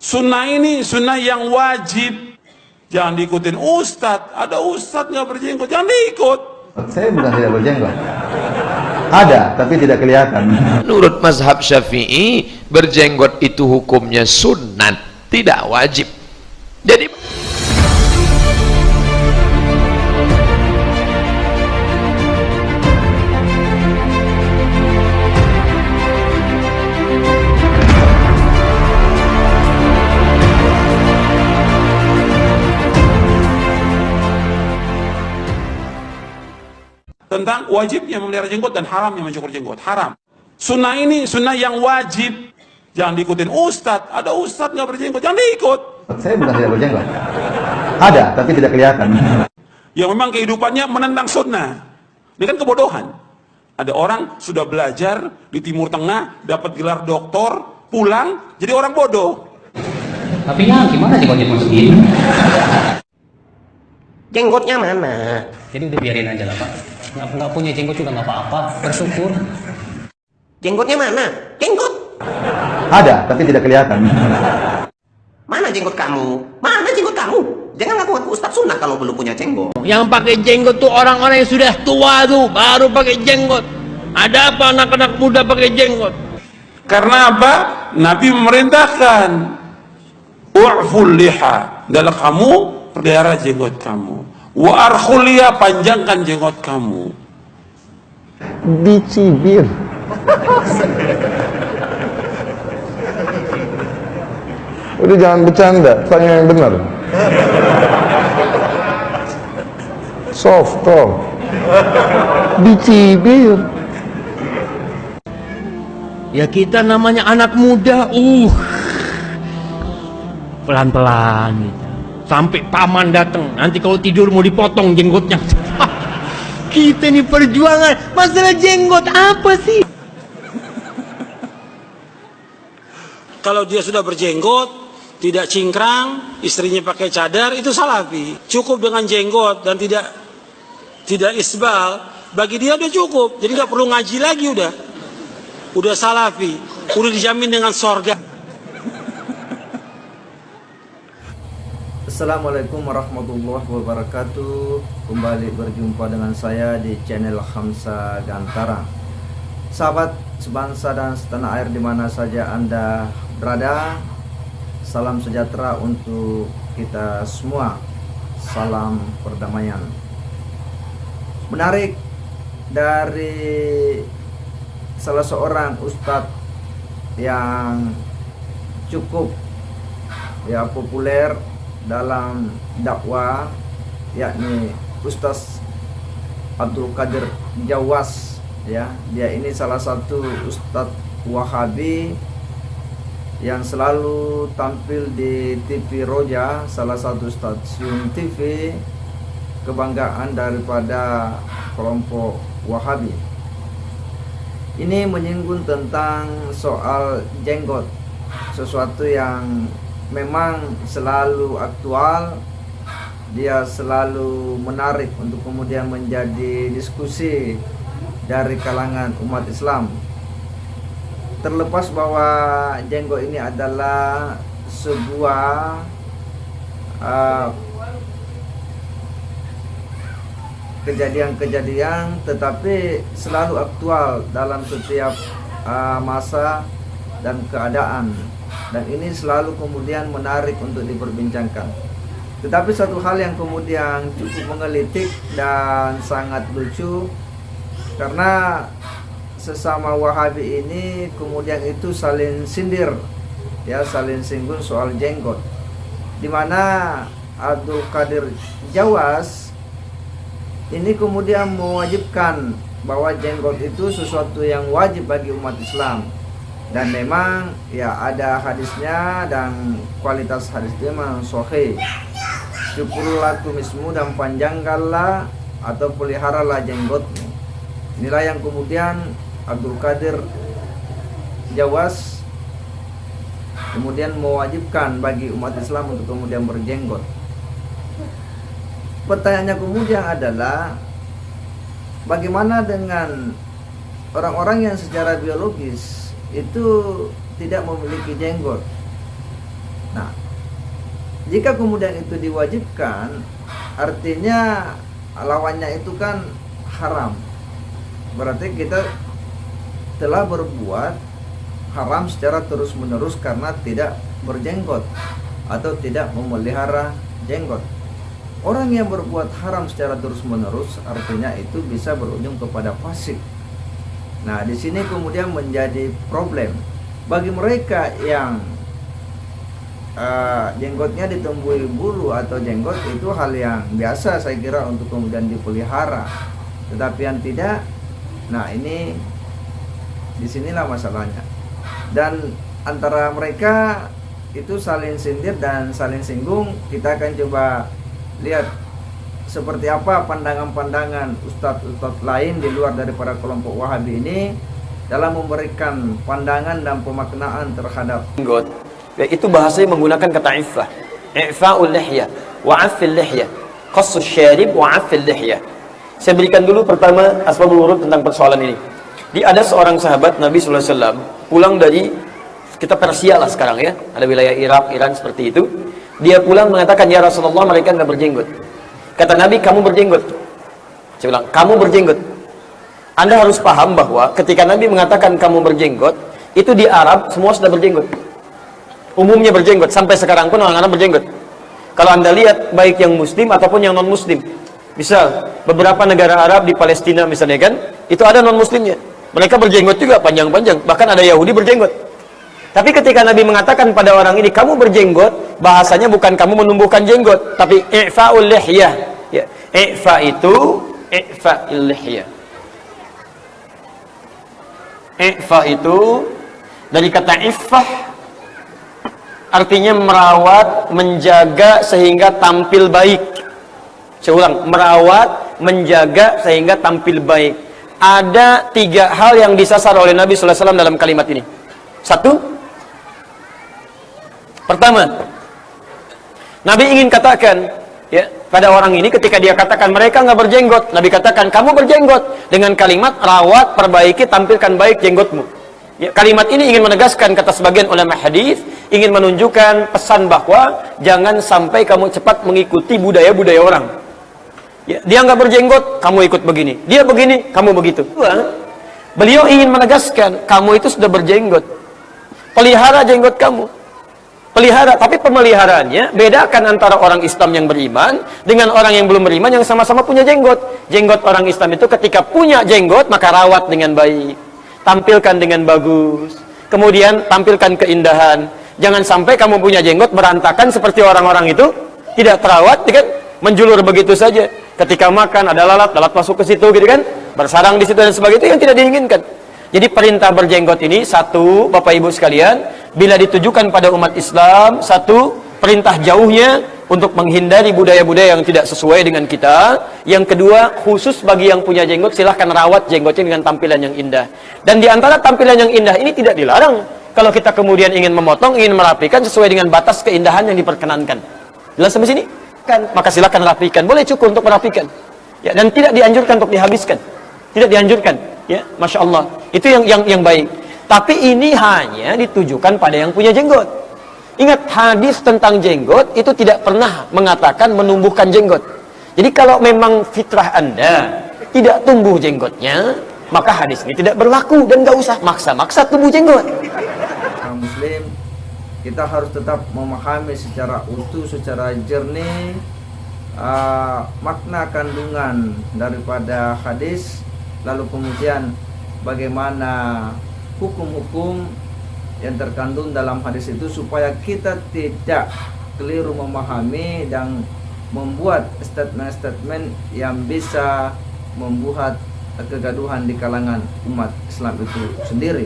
Sunnah ini sunnah yang wajib. Jangan diikutin ustadz. Ada ustadz nggak berjenggot, jangan diikut. Saya bukan tidak berjenggot. Ada, tapi tidak kelihatan. Menurut mazhab Syafi'i, berjenggot itu hukumnya sunat, tidak wajib. Jadi tentang wajibnya memelihara jenggot dan haramnya mencukur jenggot. Haram. Sunnah ini sunnah yang wajib. Jangan diikutin ustadz. Ada ustadz nggak berjenggot, jangan diikut. Saya bukan tidak berjenggot. Ada, tapi tidak kelihatan. Yang memang kehidupannya menentang sunnah. Ini kan kebodohan. Ada orang sudah belajar di Timur Tengah, dapat gelar doktor, pulang jadi orang bodoh. Tapi ya gimana jenggotnya masuk gini? Jenggotnya mana? Jadi udah biarin aja lah Pak. Nggak punya jenggot juga nggak apa-apa. Bersyukur. Jenggotnya mana? Jenggot. Ada, tapi tidak kelihatan. Mana jenggot kamu? Mana jenggot kamu? Jangan ngaku-ngaku ustadz sunnah kalau belum punya jenggot. Yang pakai jenggot tuh orang-orang yang sudah tua tuh, baru pakai jenggot. Ada apa anak-anak muda pakai jenggot? Karena apa? Nabi memerintahkan u'ful liha, dalam kamu pelihara jenggot kamu. Wa arkhulia, panjangkan jenggot kamu. Dicibir. Udah jangan bercanda, tanya yang benar. Soft talk. Dicibir. Ya kita namanya anak muda, pelan-pelan gitu. Sampai paman datang, nanti kalau tidur mau dipotong jenggotnya. Kita ini perjuangan, masalah jenggot apa sih? Kalau dia sudah berjenggot, tidak cingkrang, istrinya pakai cadar, itu salafi. Cukup dengan jenggot dan tidak isbal, bagi dia udah cukup. Jadi nggak perlu ngaji lagi udah salafi, udah dijamin dengan sorga. Assalamualaikum warahmatullahi wabarakatuh. Kembali berjumpa dengan saya di channel Hamsa Gantara. Sahabat sebangsa dan setanah air di mana saja Anda berada, salam sejahtera untuk kita semua. Salam perdamaian. Menarik dari salah seorang ustadz yang cukup populer dalam dakwah, yakni Ustaz Abdul Qadir Jawas. Dia ini salah satu ustadz Wahabi yang selalu tampil di TV Roja, salah satu stasiun TV kebanggaan daripada kelompok Wahabi. Ini menyinggung tentang soal jenggot, sesuatu yang memang selalu aktual. Dia selalu menarik untuk kemudian menjadi diskusi dari kalangan umat Islam. Terlepas bahwa jenggot ini adalah sebuah kejadian-kejadian, tetapi selalu aktual dalam setiap masa dan keadaan, dan ini selalu kemudian menarik untuk diperbincangkan. Tetapi satu hal yang kemudian cukup menggelitik dan sangat lucu, karena sesama Wahabi ini kemudian itu saling sindir, saling singgung soal jenggot, di mana Abdul Qadir Jawas ini kemudian mewajibkan bahwa jenggot itu sesuatu yang wajib bagi umat Islam. Dan memang ada hadisnya, dan kualitas hadisnya memang sahih. Cukurlah kumismu dan panjangkanlah atau peliharalah jenggotmu. Inilah yang kemudian Abdul Qadir Jawas kemudian mewajibkan bagi umat Islam untuk kemudian berjenggot. Pertanyaannya kemudian adalah, bagaimana dengan orang-orang yang secara biologis itu tidak memiliki jenggot? Nah, jika kemudian itu diwajibkan, artinya lawannya itu kan haram. Berarti kita telah berbuat haram secara terus-menerus karena tidak berjenggot atau tidak memelihara jenggot. Orang yang berbuat haram secara terus-menerus artinya itu bisa berujung kepada fasik. Nah, di sini kemudian menjadi problem bagi mereka yang jenggotnya ditumbuhi bulu atau jenggot, itu hal yang biasa saya kira untuk kemudian dipelihara. Tetapi yang tidak, nah ini disinilah masalahnya. Dan antara mereka itu saling sindir dan saling singgung. Kita akan coba lihat seperti apa pandangan-pandangan ustadz-ustadz lain di luar daripada kelompok Wahabi ini dalam memberikan pandangan dan pemaknaan terhadap jenggot. Itu bahasanya menggunakan kata iffah. I'fa'ul lihya wa 'affil lihya. Qassus syarib wa 'affil lihya. Saya berikan dulu pertama asbabul wurud tentang persoalan ini. Ada seorang sahabat Nabi sallallahu alaihi wasallam pulang dari, kita Persia lah sekarang ya, ada wilayah Irak, Iran seperti itu. Dia pulang mengatakan, ya Rasulullah, mereka nggak berjenggot. Kata Nabi, kamu berjenggot. Saya bilang, kamu berjenggot. Anda harus paham bahwa ketika Nabi mengatakan kamu berjenggot, itu di Arab semua sudah berjenggot. Umumnya berjenggot, sampai sekarang pun orang Arab berjenggot. Kalau Anda lihat, baik yang muslim ataupun yang non muslim, misal beberapa negara Arab di Palestina misalnya kan, itu ada non muslimnya, mereka berjenggot juga panjang-panjang, bahkan ada Yahudi berjenggot. Tapi ketika Nabi mengatakan pada orang ini, kamu berjenggot, bahasanya bukan kamu menumbuhkan jenggot, tapi i'fa'ul lihyah. Ya, i'fa itu i'fa'il lihyah. I'fa itu dari kata iffah, artinya merawat, menjaga sehingga tampil baik. Saya ulang, merawat, menjaga sehingga tampil baik. Ada 3 hal yang disasar oleh Nabi sallallahu alaihi wasallam dalam kalimat ini. 1, pertama, Nabi ingin katakan ya pada orang ini ketika dia katakan mereka nggak berjenggot, Nabi katakan kamu berjenggot dengan kalimat rawat, perbaiki, tampilkan baik jenggotmu. Ya, kalimat ini ingin menegaskan, kata sebagian ulama hadis, ingin menunjukkan pesan bahwa jangan sampai kamu cepat mengikuti budaya-budaya orang. Ya, dia nggak berjenggot, kamu ikut begini. Dia begini, kamu begitu. Beliau ingin menegaskan, kamu itu sudah berjenggot. Pelihara jenggot kamu. Pelihara, tapi pemeliharaannya bedakan antara orang Islam yang beriman dengan orang yang belum beriman yang sama-sama punya jenggot. Jenggot orang Islam itu ketika punya jenggot, maka rawat dengan baik. Tampilkan dengan bagus. Kemudian tampilkan keindahan. Jangan sampai kamu punya jenggot berantakan seperti orang-orang itu, tidak terawat, kan? Menjulur begitu saja. Ketika makan ada lalat masuk ke situ gitu kan, bersarang di situ dan sebagainya, itu yang tidak diinginkan. Jadi perintah berjenggot ini, 1, Bapak Ibu sekalian, bila ditujukan pada umat Islam, 1, perintah jauhnya untuk menghindari budaya-budaya yang tidak sesuai dengan kita. Yang kedua, khusus bagi yang punya jenggot, silahkan rawat jenggotnya dengan tampilan yang indah. Dan di antara tampilan yang indah ini tidak dilarang kalau kita kemudian ingin memotong, ingin merapikan sesuai dengan batas keindahan yang diperkenankan. Jelas sampai sini? Kan, maka silakan rapikan, boleh cukup untuk merapikan. Ya, dan tidak dianjurkan untuk dihabiskan. Tidak dianjurkan. Ya, Masya Allah. Itu yang baik. Tapi ini hanya ditujukan pada yang punya jenggot. Ingat, hadis tentang jenggot itu tidak pernah mengatakan menumbuhkan jenggot. Jadi kalau memang fitrah Anda tidak tumbuh jenggotnya, maka hadis ini tidak berlaku dan gak usah maksa-maksa tumbuh jenggot. Orang Muslim, kita harus tetap memahami secara utuh, secara jernih makna kandungan daripada hadis, lalu kemudian bagaimana hukum-hukum yang terkandung dalam hadis itu, supaya kita tidak keliru memahami dan membuat statement-statement yang bisa membuat kegaduhan di kalangan umat Islam itu sendiri.